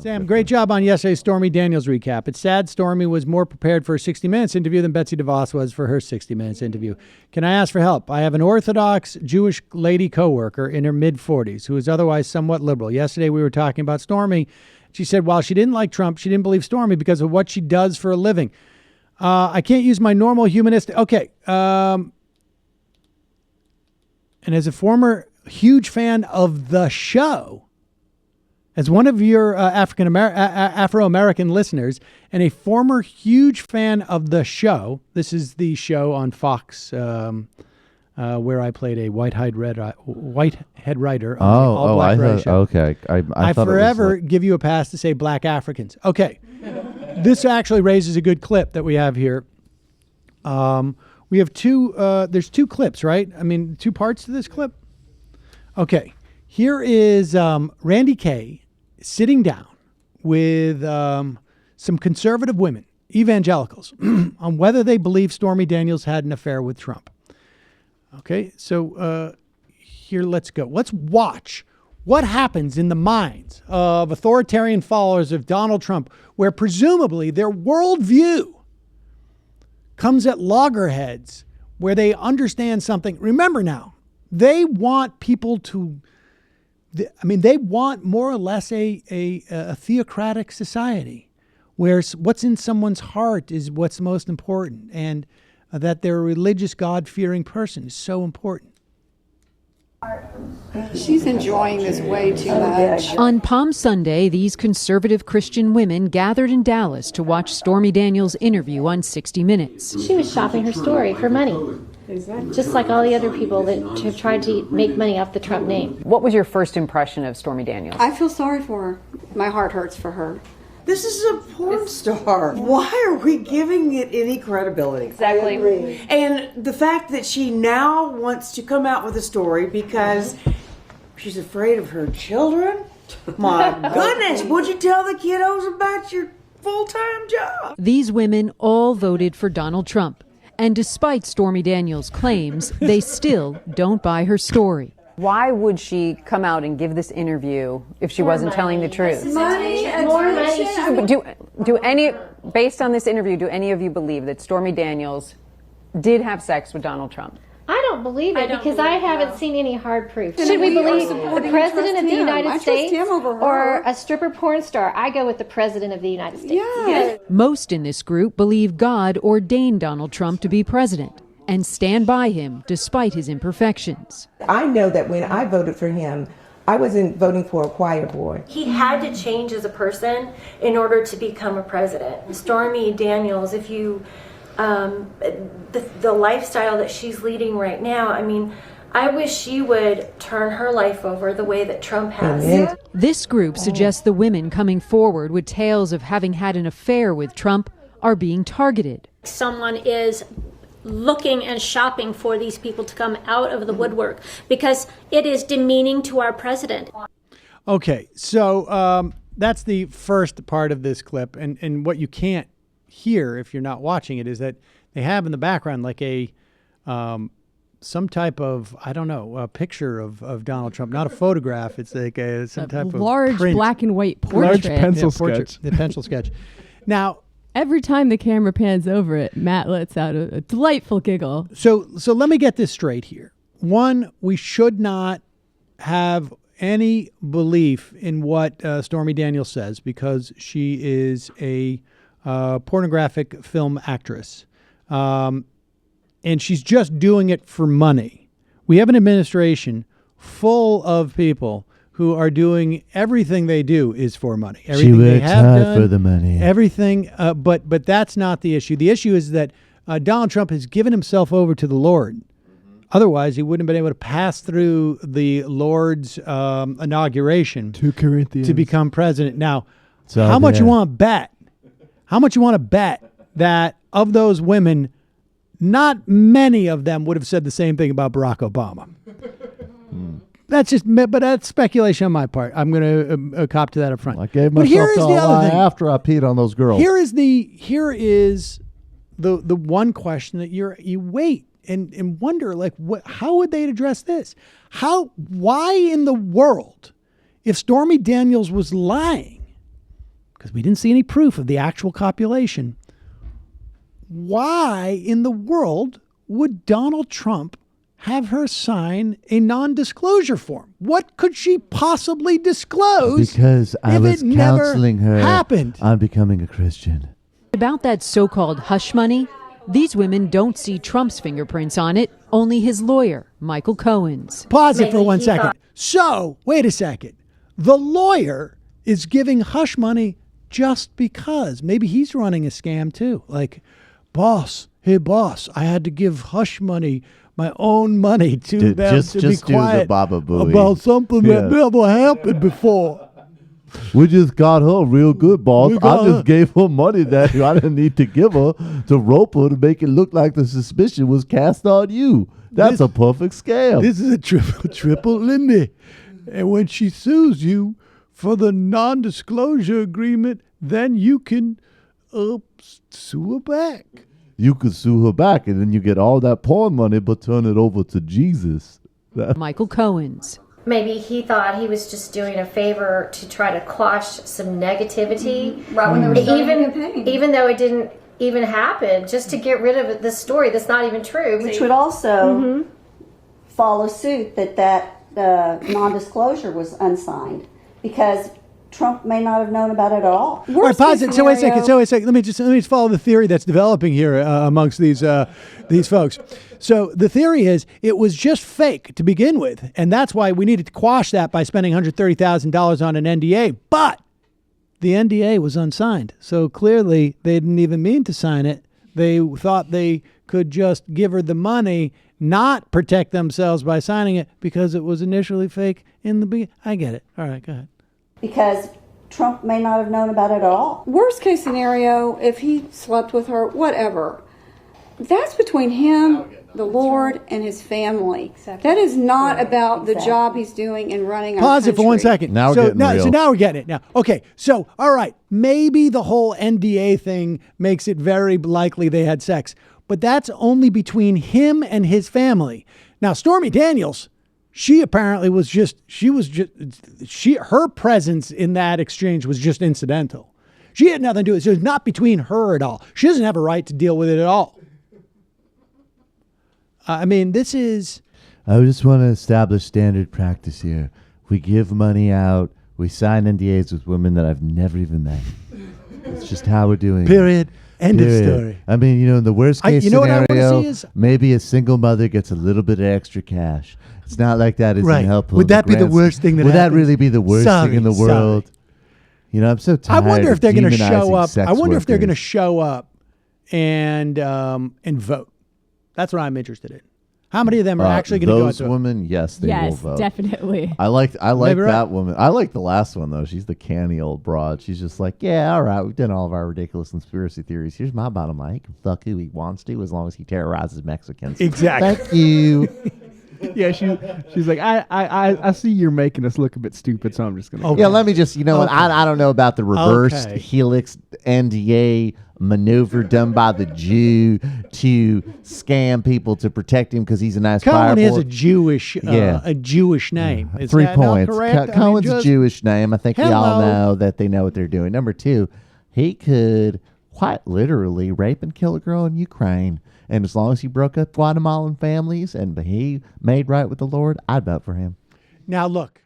Sam, great job on yesterday's Stormy Daniels recap. It's sad Stormy was more prepared for a 60 Minutes interview than Betsy DeVos was for her 60 Minutes interview. Can I ask for help? I have an Orthodox Jewish lady coworker in her mid-40s who is otherwise somewhat liberal. Yesterday we were talking about Stormy. She said while she didn't like Trump, she didn't believe Stormy because of what she does for a living. I can't use my normal humanistic... Okay. And as a former huge fan of the show... As one of your Afro-American listeners and a former huge fan of the show, this is the show on Fox where I played a white-head writer on All Black show. Okay. I forever give you a pass to say Black Africans. Okay. This actually raises a good clip that we have here. We have there's two clips, right? I mean, two parts to this clip. Okay. Here is Randy Kaye sitting down with some conservative women, evangelicals, on whether they believe Stormy Daniels had an affair with Trump. Okay, so here, let's go. Let's watch what happens in the minds of authoritarian followers of Donald Trump, where presumably their worldview comes at loggerheads, where they understand something. Remember now, they want people to... they want more or less a theocratic society where what's in someone's heart is what's most important, and that they're a religious, God-fearing person is so important. She's enjoying this way too much. On Palm Sunday, these conservative Christian women gathered in Dallas to watch Stormy Daniels' interview on 60 Minutes. She was shopping her story for money. Exactly. Just like all the other people that have tried to make money off the Trump name. What was your first impression of Stormy Daniels? I feel sorry for her. My heart hurts for her. This is a porn star. Why are we giving it any credibility? Exactly. And the fact that she now wants to come out with a story because she's afraid of her children? My goodness, would you tell the kiddos about your full-time job? These women all voted for Donald Trump. And despite Stormy Daniels' claims, they still don't buy her story. Why would she come out and give this interview if she wasn't telling the truth? More money. Based on this interview, do any of you believe that Stormy Daniels did have sex with Donald Trump? I don't believe it because I haven't seen any hard proof. Should we believe the President of the United States or a stripper porn star? I go with the President of the United States. Yeah. Most in this group believe God ordained Donald Trump to be president and stand by him despite his imperfections. I know that when I voted for him, I wasn't voting for a choir boy. He had to change as a person in order to become a president. Stormy Daniels, if you... the lifestyle that she's leading right now, I mean, I wish she would turn her life over the way that Trump has. Amen. This group suggests the women coming forward with tales of having had an affair with Trump are being targeted. Someone is looking and shopping for these people to come out of the woodwork because it is demeaning to our president. Okay, so that's the first part of this clip, and what you can't hear if you're not watching it is that they have in the background like a some type of, I don't know, a picture of Donald Trump, not a photograph. It's like some type of large print. Black and white portrait. Large pencil sketch. The pencil sketch. Now, every time the camera pans over it, Matt lets out a delightful giggle. So let me get this straight here. One, we should not have any belief in what Stormy Daniels says because she is a pornographic film actress. And she's just doing it for money. We have an administration full of people who are doing everything they do is for money. Everything She they works have hard done, for the money. Everything, but that's not the issue. The issue is that Donald Trump has given himself over to the Lord. Otherwise, he wouldn't have been able to pass through the Lord's inauguration 2 Corinthians to become president. Now, all how much there. you want to bet? How much you want to bet that of those women, not many of them would have said the same thing about Barack Obama? But that's speculation on my part. I'm going to cop to that up front. I gave But myself here is to a the other lie thing. after I peed on those girls. Here is the one question that you wait and wonder, like, how would they address this? Why in the world, if Stormy Daniels was lying, because we didn't see any proof of the actual copulation, why in the world would Donald Trump have her sign a non-disclosure form? What could she possibly disclose? Because I if was it never counseling her happened? on becoming a Christian. About that so-called hush money, these women don't see Trump's fingerprints on it, only his lawyer, Michael Cohen's. Pause it for 1 second. So, wait a second. The lawyer is giving hush money just because. Maybe he's running a scam too. Like, boss, hey boss, I had to give hush money, my own money to them just to be do the quiet Baba Booey. about something that never happened before. We just got her real good, boss. We got I just her. gave her money that I didn't need to give her to rope her to make it look like the suspicion was cast on you. That's a perfect scam. This is a triple limit. And when she sues you for the non-disclosure agreement, then you can sue her back. You could sue her back, and then you get all that porn money, but turn it over to Jesus. Michael Cohen's. Maybe he thought he was just doing a favor to try to quash some negativity. Right when they were starting the campaign. Even though it didn't even happen, just to get rid of this story that's not even true. Which would also follow suit that non-disclosure was unsigned, because Trump may not have known about it at all. All right, pause it. So wait a second. Let me just follow the theory that's developing here amongst these folks. So the theory is it was just fake to begin with, and that's why we needed to quash that by spending $130,000 on an NDA. But the NDA was unsigned, so clearly they didn't even mean to sign it. They thought they could just give her the money, not protect themselves by signing it because it was initially fake in the beginning. I get it. All right, go ahead. Because Trump may not have known about it at all. Worst case scenario, if he slept with her, whatever. That's between him, the Lord, and his family. That is not about the job he's doing in running our Pause it for country. 1 second. Now we're getting real. So now we're getting it. Now, okay. So, all right. Maybe the whole NDA thing makes it very likely they had sex, but that's only between him and his family. Now, Stormy Daniels, she apparently her presence in that exchange was just incidental. She had nothing to do with it. So it's not between her at all. She doesn't have a right to deal with it at all. I mean, this is... I just want to establish standard practice here. We give money out. We sign NDAs with women that I've never even met. It's just how we're doing it. Period. End of story. I mean, in the worst case what I scenario, wanna see is- maybe a single mother gets a little bit of extra cash. It's not like that isn't Right. helpful. Would that be the worst thing that Would that happens? really be the worst thing in the Sorry. world? I'm so I tired wonder if they're going to show up. sex I wonder if they're going to workers. show up and vote. That's what I'm interested in. How many of them are actually going to go out Those to women, yes, they will Yes, vote. definitely. I like Maybe right. that woman. I like the last one though. She's the canny old broad. She's just like, yeah, all right, we've done all of our ridiculous conspiracy theories. Here's my bottom line: he can fuck who he wants to, as long as he terrorizes Mexicans. Exactly. Thank you. Yeah, she's like, I see you're making us look a bit stupid, so I'm just gonna. Okay. Yeah, let me just, what, Okay. I don't know about the reversed Okay. helix NDA maneuver done by the Jew to scam people to protect him because he's a nice Cohen is fireboy. a Jewish name. Is 3 that not points. correct? Cohen's a just- Jewish name. I think we all Hello. know that they know what they're doing. Number 2, he could quite literally rape and kill a girl in Ukraine. And as long as he broke up Guatemalan families and he made right with the Lord, I'd vote for him. Now look.